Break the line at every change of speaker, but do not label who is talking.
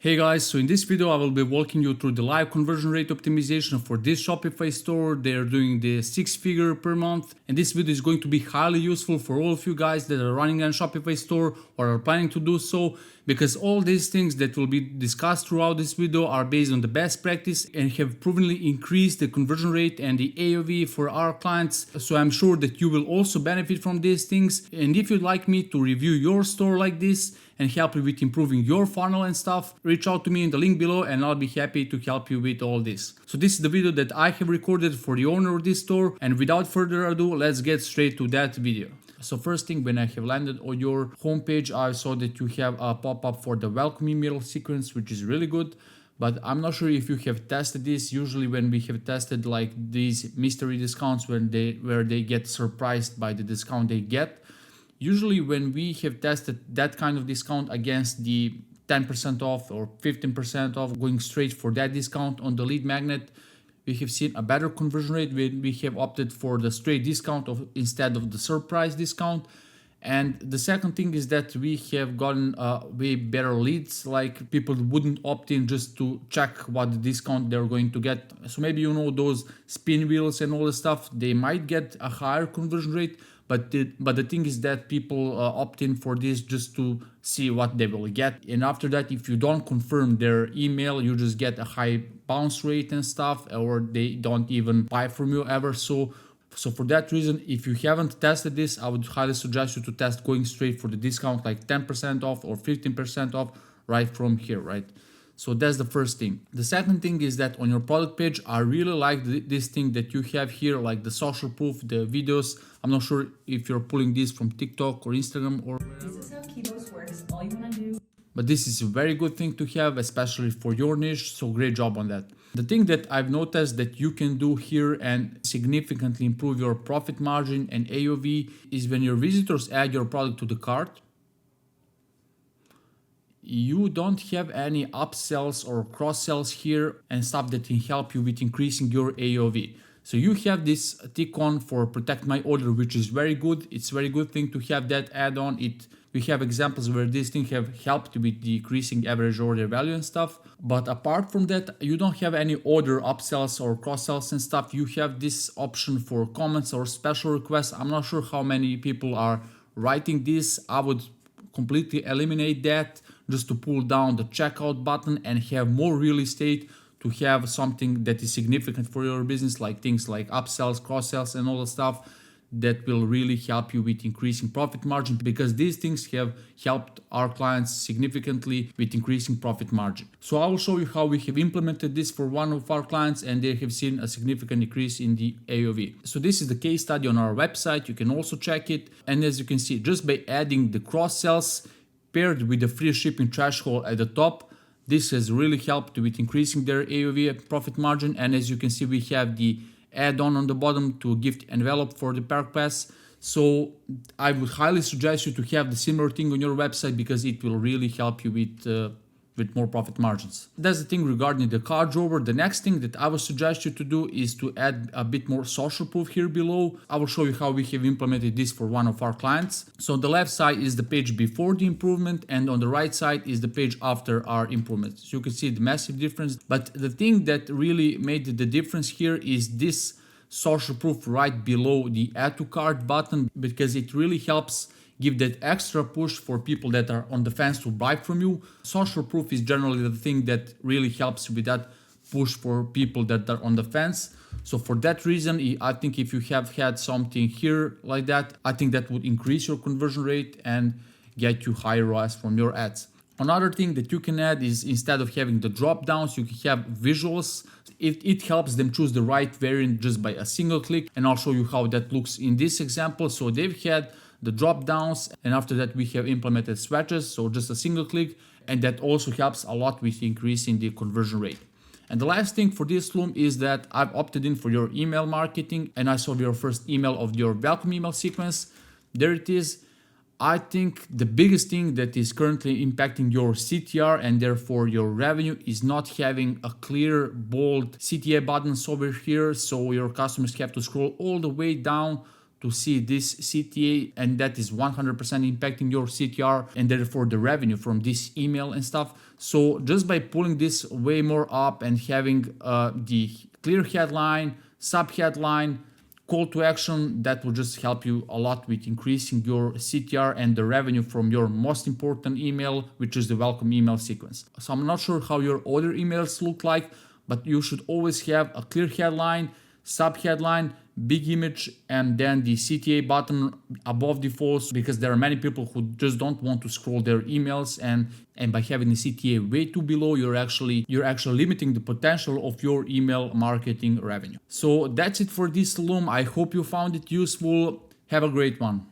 Hey guys, so in this video I will be walking you through the live conversion rate optimization for this Shopify store. They're doing the 6-figure per month, and this video is going to be highly useful for all of you guys that are running a Shopify store or are planning to do so, because all these things that will be discussed throughout this video are based on the best practice and have provenly increased the conversion rate and the AOV for our clients. So I'm sure that you will also benefit from these things, and if you'd like me to review your store like this and help you with improving your funnel and stuff, reach out to me in the link below and I'll be happy to help you with all this. So this is the video that I have recorded for the owner of this store, and without further ado, let's get straight to that video. So first thing, when I have landed on your homepage, I saw that you have a pop-up for the welcome email sequence, which is really good. But I'm not sure if you have tested this. Usually when we have tested like these mystery discounts where they get surprised by the discount they get, usually when we have tested that kind of discount against the 10% off or 15% off, going straight for that discount on the lead magnet, we have seen a better conversion rate when we have opted for the straight discount instead of the surprise discount. And the second thing is that we have gotten way better leads, like people wouldn't opt in just to check what the discount they're going to get. So maybe those spin wheels and all the stuff, they might get a higher conversion rate, but the thing is that people opt in for this just to see what they will get. And after that, if you don't confirm their email, you just get a high bounce rate and stuff, or they don't even buy from you ever. So for that reason, if you haven't tested this, I would highly suggest you to test going straight for the discount, like 10% off or 15% off right from here, right? So that's the first thing. The second thing is that on your product page, I really like this thing that you have here, like the social proof, the videos. I'm not sure if you're pulling this from TikTok or Instagram or wherever.
This is how keyboards works. All you want to do.
But this is a very good thing to have, especially for your niche. So great job on that. The thing that I've noticed that you can do here and significantly improve your profit margin and AOV is when your visitors add your product to the cart, you don't have any upsells or cross sells here and stuff that can help you with increasing your AOV. So you have this tick on for protect my order, which is very good. It's a very good thing to have that add-on. We have examples where these things have helped with decreasing average order value and stuff. But apart from that, you don't have any order upsells or cross sells and stuff. You have this option for comments or special requests. I'm not sure how many people are writing this. I would completely eliminate that just to pull down the checkout button and have more real estate to have something that is significant for your business, like things like upsells, cross sells, and all the stuff that will really help you with increasing profit margin, because these things have helped our clients significantly with increasing profit margin. So I will show you how we have implemented this for one of our clients, and they have seen a significant increase in the AOV. So this is the case study on our website. You can also check it. And as you can see, just by adding the cross sells paired with the free shipping threshold at the top, this has really helped with increasing their AOV and profit margin. And as you can see, we have the add-on on the bottom to gift envelope for the Park Pass. So I would highly suggest you to have the similar thing on your website, because it will really help you with more profit margins. That's the thing regarding the cart drawer. The next thing that I would suggest you to do is to add a bit more social proof here below. I will show you how we have implemented this for one of our clients. So on the left side is the page before the improvement, and on the right side is the page after our improvement. So you can see the massive difference. But the thing that really made the difference here is this social proof right below the add to cart button, because it really helps give that extra push for people that are on the fence to buy from you. Social proof is generally the thing that really helps with that push for people that are on the fence. So for that reason, I think if you have had something here like that, I think that would increase your conversion rate and get you higher ROAS from your ads. Another thing that you can add is, instead of having the drop downs, you can have visuals. It helps them choose the right variant just by a single click. And I'll show you how that looks in this example. So they've had the drop downs, and after that we have implemented swatches, so just a single click, and that also helps a lot with increasing the conversion rate. And the last thing for this loom is that I've opted in for your email marketing, and I saw your first email of your welcome email sequence. There it is. I think the biggest thing that is currently impacting your CTR and therefore your revenue is not having a clear, bold CTA buttons over here, so your customers have to scroll all the way down to see this CTA, and that is 100% impacting your CTR and therefore the revenue from this email and stuff. So just by pulling this way more up and having the clear headline, sub headline, call to action, that will just help you a lot with increasing your CTR and the revenue from your most important email, which is the welcome email sequence. So I'm not sure how your other emails look like, but you should always have a clear headline, sub headline, big image, and then the CTA button above the false, because there are many people who just don't want to scroll their emails, and by having the CTA way too below, you're actually limiting the potential of your email marketing revenue. So that's it for this Loom. I hope you found it useful. Have a great one.